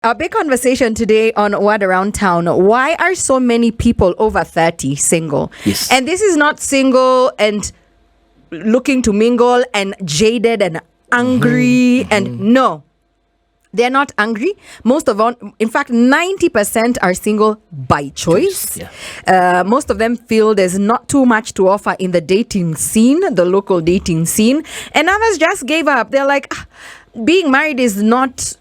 Our big conversation today on What Around Town. Why are so many people over 30 single? Yes. And this is not single and looking to mingle and jaded and angry. And no, they're not angry. Most of all, in fact, 90% are single by choice. Yeah. Most of them feel there's not too much to offer in the dating scene, the local dating scene. And others just gave up. They're like, being married is not,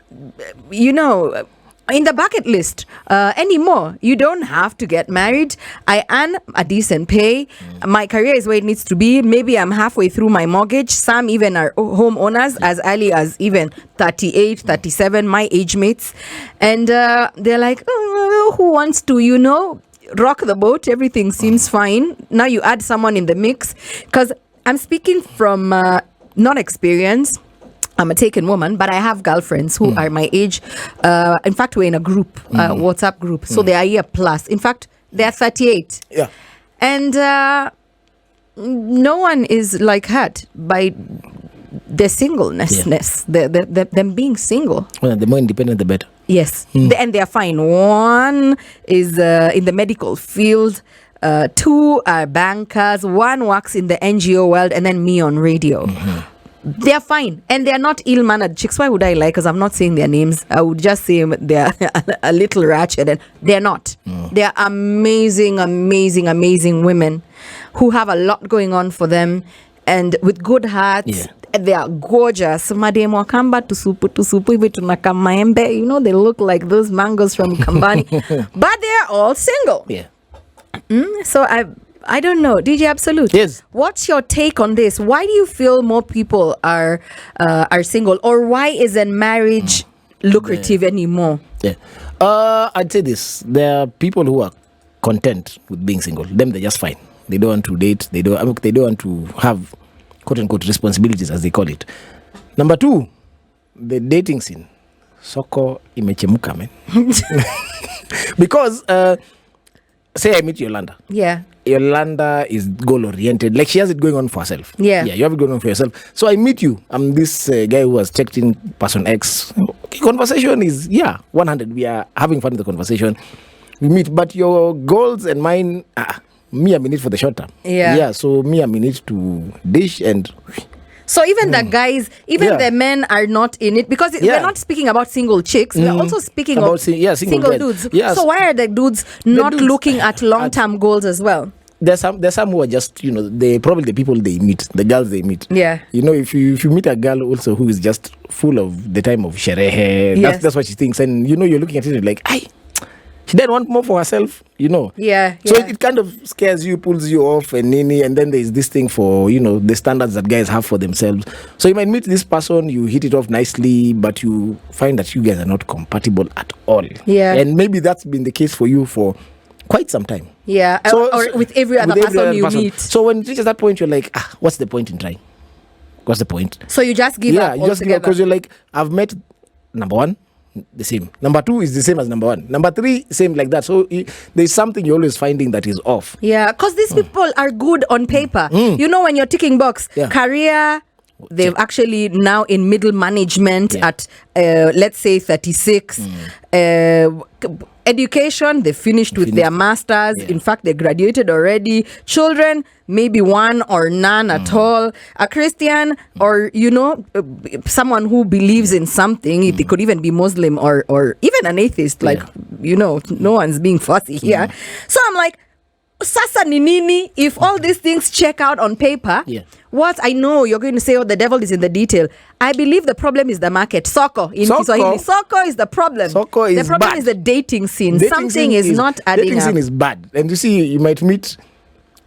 in the bucket list anymore. You don't have to get married. I earn a decent pay. My career is where it needs to be. Maybe I'm halfway through my mortgage. Some even are homeowners as early as even 38, 37, my age mates. And they're like, who wants to, rock the boat? Everything seems fine. Now you add someone in the mix. Because I'm speaking from not experience. I'm a taken woman, but I have girlfriends who are my age. In fact, we're in a group, WhatsApp group. So they are a year plus. In fact, they're 38. Yeah. And no one is like hurt by their singleness, them being single. Well, the more independent, the better. Yes. And they're fine. One is in the medical field. Two are bankers. One works in the NGO world. And then me on radio. They're fine, and they're not ill-mannered chicks. Why would I lie? Because I'm not saying their names. I would just say they're a little ratchet, and they're not. They're amazing, amazing, amazing women who have a lot going on for them, and with good hearts. Yeah. They are gorgeous. Madam Wakamba tusupu hivi tunaka maembe. They look like those mangoes from Kambani, but they're all single. Yeah. So I don't know. DJ Absolute. Yes. What's your take on this? Why do you feel more people are single, or why isn't marriage lucrative anymore? Yeah. I'd say this. There are people who are content with being single. Them, they're just fine. They don't want to date. They don't want to have quote unquote responsibilities, as they call it. Number two, the dating scene. Soko imechemuka, man. Because say I meet Yolanda. Yeah. Yolanda is goal-oriented. Like, she has it going on for herself. Yeah. Yeah, you have it going on for yourself. So I meet you. I'm this guy who has checked in person X. Okay, conversation is, 100. We are having fun with the conversation. We meet. But your goals and mine, me, I'm in it for the short term. Yeah. Yeah, so me, I'm in it to dish and... So even the guys, the men are not in it, because we're not speaking about single chicks. We're also speaking about single dudes. Yes. So why are the dudes not looking at long-term goals as well? There's some who are just, they probably the people they meet, the girls they meet. Yeah. If you meet a girl also who is just full of the time of sherehe, that's what she thinks. And, you're looking at it like, she didn't want more for herself, Yeah. So it kind of scares you, pulls you off, and then there's this thing for, the standards that guys have for themselves. So you might meet this person, you hit it off nicely, but you find that you guys are not compatible at all. Yeah. And maybe that's been the case for you for quite some time. Yeah. So, or with every other person you meet. So when it reaches that point, you're like, what's the point in trying? What's the point? So you just give up. Yeah, you just give up because you're like, I've met number one, the same. Number two is the same as number one. Number three, same like that. So there's something you're always finding that is off. Yeah, because these people are good on paper. When you're ticking box, career, they've actually now in middle management at, let's say, 36. Education, they finished with their masters. Yeah. In fact, they graduated already. Children, maybe one or none at all. A Christian or, someone who believes in something. It could even be Muslim or even an atheist. Like, no one's being fussy here. So I'm like, sasa ni nini? If all these things check out on paper, what I know you're going to say, the devil is in the detail. I believe the problem is the market. Soko in Kiswahili. Soko is the problem. The problem bad. Is the dating scene. Something is not adding up. Dating scene is bad. And you see, you might meet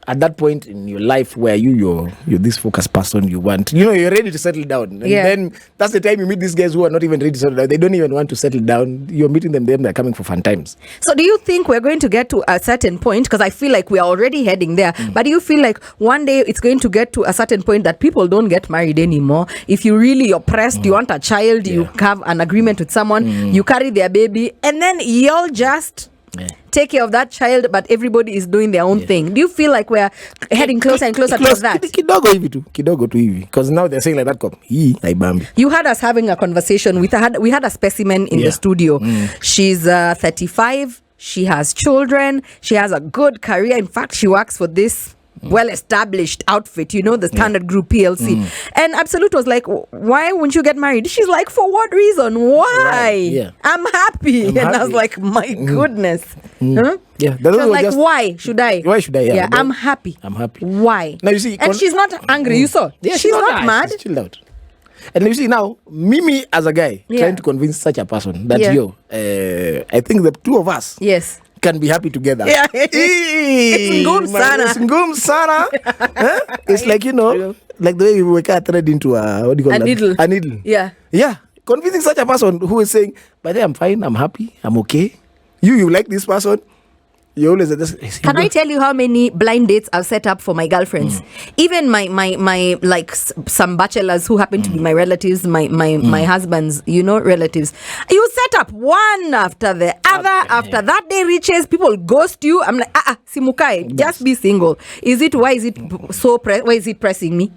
at that point in your life where you're this focused person you want. You're ready to settle down. And then that's the time you meet these guys who are not even ready to settle down. They don't even want to settle down. You're meeting them, they're coming for fun times. So do you think we're going to get to a certain point? Because I feel like we are already heading there. But do you feel like one day it's going to get to a certain point that people don't get married anymore? If you really oppressed, you want a child, you have an agreement with someone, you carry their baby, and then y'all just take care of that child, but everybody is doing their own thing. Do you feel like we're heading closer and closer to that? Kidogo tu hivi. Because now they're saying like that cop. You had us having a conversation. We had a specimen in the studio. She's 35. She has children. She has a good career. In fact, she works for this well-established outfit, the Standard Group PLC. And Absolute was like, why won't you get married? She's like, for what reason? Why? I'm happy. I was like, my goodness. Huh? Yeah. She was like, why should I? Why should I? Yeah, I'm happy. Why? Now you see, and she's not angry. You saw? Yeah, she's not mad. She's chilled out. And you see now, Mimi as a guy trying to convince such a person that I think the two of us can be happy together. Yeah. It's ngum sana. It's like, like the way we work a thread into what do you call that? A needle. Yeah. Yeah. Convincing such a person who is saying, but I'm fine, I'm happy, I'm okay. You like this person. You always Can I tell you how many blind dates I've set up for my girlfriends? Even my like some bachelors who happen to be my relatives, my husband's, relatives. You set up one after the other. After that day reaches, people ghost you. I'm like, simukai, just be single. Why is it pressing me?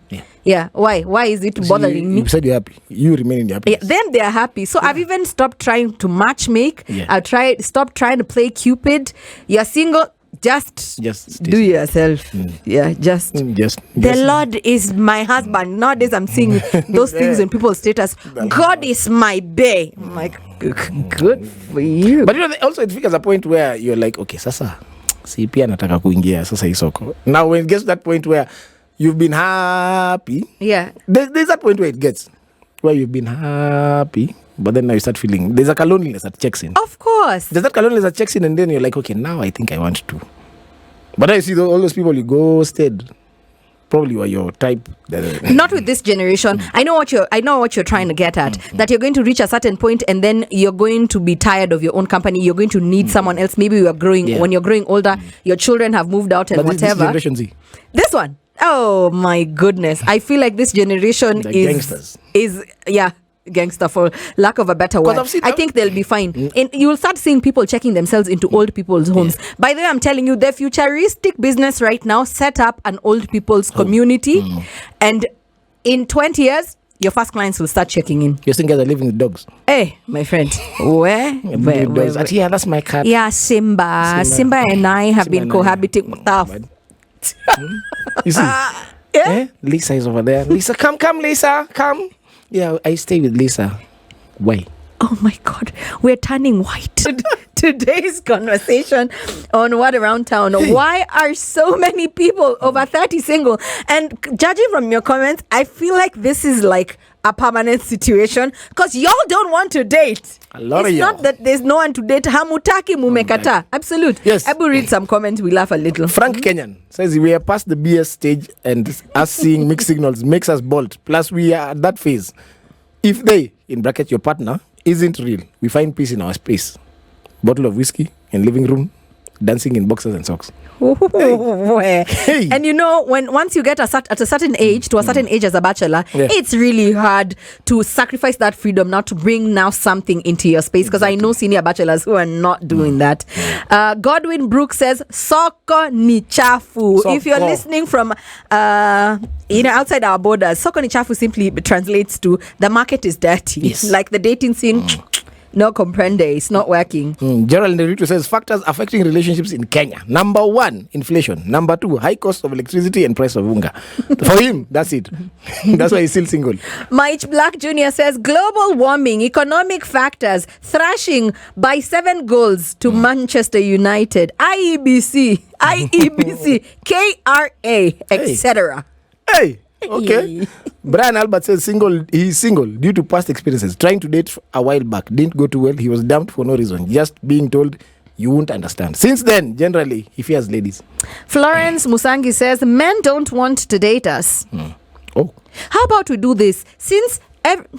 Yeah. Why is it bothering me? You said you're happy. You remain in the happy. Then they're happy. So I've even stopped trying to matchmake. I've stopped trying to play Cupid. You're single. Just do yourself. The Lord is my husband. Nowadays I'm seeing those things in people's status. God is my bae. I'm like, good for you. But also it figures a point where you're like, okay, sasa si pia nataka kuingia sasa isoko. Now when it gets to that point where you've been happy. Yeah. There's that point where it gets where you've been happy, but then now you start feeling there's a loneliness that checks in. Of course. There's that loneliness that checks in, and then you're like, okay, now I think I want to. But I see all those people you ghosted. Probably were your type. Not with this generation. I know what you're trying to get at. That you're going to reach a certain point, and then you're going to be tired of your own company. You're going to need someone else. Maybe you are growing. When you're growing older, your children have moved out and whatever. This Generation Z. This one. Oh my goodness. I feel like this generation gangsters. is gangster, for lack of a better word. I think they'll be fine. And you'll start seeing people checking themselves into old people's homes. By the way, I'm telling you, the futuristic business right now set up an old people's community, and in 20 years your first clients will start checking in. You think guys are living with dogs? Hey, my friend. Where? Yeah, that's my cat. Yeah, Simba and I have been cohabiting. You see? Lisa is over there. Lisa, come, Lisa, come. Yeah, I stay with Lisa. Why? Oh my God, we're turning white. Today's conversation on What Around Town. Why are so many people over 30 single? And judging from your comments, I feel like this is like a permanent situation because y'all don't want to date. It's not that there's no one to date. Hamutaki mumekata. Absolute. Yes. I will read some comments. We laugh a little. Frank Kenyan says we are past the BS stage, and us seeing mixed signals makes us bold. Plus, we are at that phase. If they, in bracket, your partner, isn't real, we find peace in our space. Bottle of whiskey in living room, dancing in boxers and socks. Hey. And once you get at a certain age, to a certain age as a bachelor, it's really hard to sacrifice that freedom now to bring now something into your space, because I know senior bachelors who are not doing that. Godwin Brooks says soko ni chafu. If you're listening from outside our borders, soko ni chafu simply translates to the market is dirty. Like the dating scene. No comprende, it's not working. Gerald Nerito says factors affecting relationships in Kenya. Number 1, inflation. Number 2, high cost of electricity and price of unga. For him, that's it. That's why he's still single. Mike Black Jr. says global warming, economic factors, thrashing by 7 goals to Manchester United, IEBC, KRA, etc. Hey. Okay. Brian Albert says he's single due to past experiences. Trying to date a while back didn't go too well. He was dumped for no reason, just being told you won't understand. Since then, generally, he fears ladies. Florence Musangi says men don't want to date us. Oh. How about we do this? Since Eric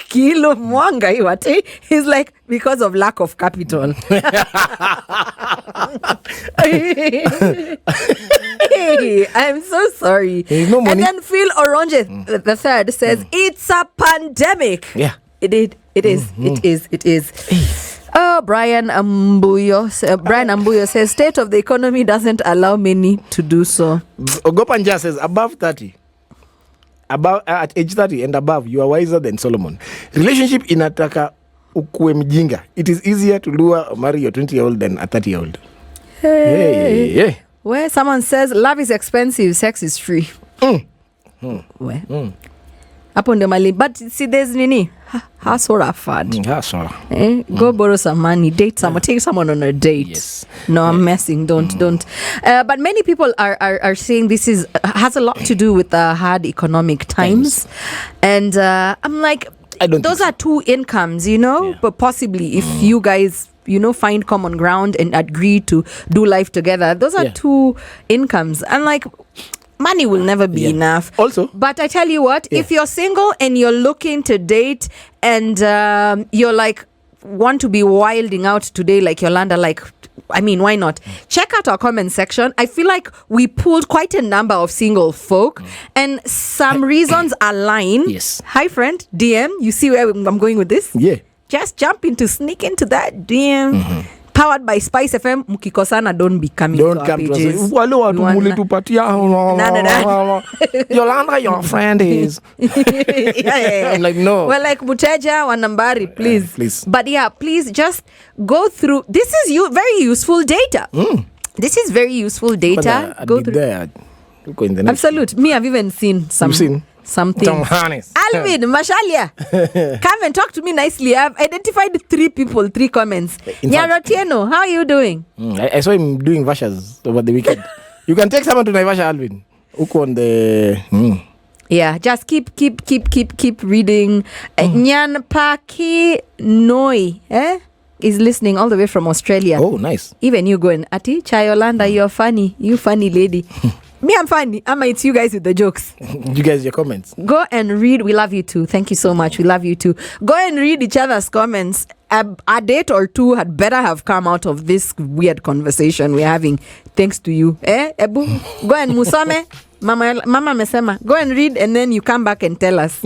Kilo Mwanga Iwate is like, because of lack of capital. Hey, I'm so sorry. There's no money. And then Phil Orange the third says it's a pandemic. Yeah. It is. It is. Brian Ambuyo says state of the economy doesn't allow many to do so. Ogopanja says above 30. At age 30 and above, you are wiser than Solomon. Relationship inataka ukue mjinga. It is easier to lure or marry your 20-year-old than a 30-year-old. Hey. Where someone says love is expensive, sex is free. Where? Hapo ndio mali. But see, there's nini. Hustle or fad. Go borrow some money, date someone, take someone on a date. Yes. No, I'm messing. Don't. But many people are saying this has a lot to do with the hard economic times. And I'm like, those are two incomes, but possibly if you guys, find common ground and agree to do life together, those are two incomes. And like, money will never be enough. Also, but I tell you what, if you're single and you're looking to date and you're like want to be wilding out today like Yolanda, why not? Check out our comment section. I feel like we pulled quite a number of single folk and some reasons align. Yes. Hi friend, DM, you see where I'm going with this? Yeah. Just sneak into that DM. Powered by SpiceFM. Mukikosana, don't be coming to our pages. Yolanda, your friend is. I'm like, no. Well, like Muteja Wanambari, please. Please. But yeah, please just go through. This is very useful data. This is very useful data. Go through. There. Absolute. Me, I've even seen some. You've seen? Something. Alvin, Mashalia, come and talk to me nicely. I've identified 3 people, 3 comments. Nyarotieno, how are you doing? I saw him doing vashas over the weekend. You can take someone to Naivasha, Alvin. Uko on the... Yeah, just keep reading. Nyan Paki Noi, is listening all the way from Australia. Oh, nice. Even you going, Ati, Chayolanda, you're funny. You funny lady. Me, I'm funny. It's you guys with the jokes. You guys, your comments. Go and read. We love you too. Thank you so much. We love you too. Go and read each other's comments. A date or two had better have come out of this weird conversation we're having. Thanks to you. Ebu, go and musome. Mama mesema. Go and read and then you come back and tell us.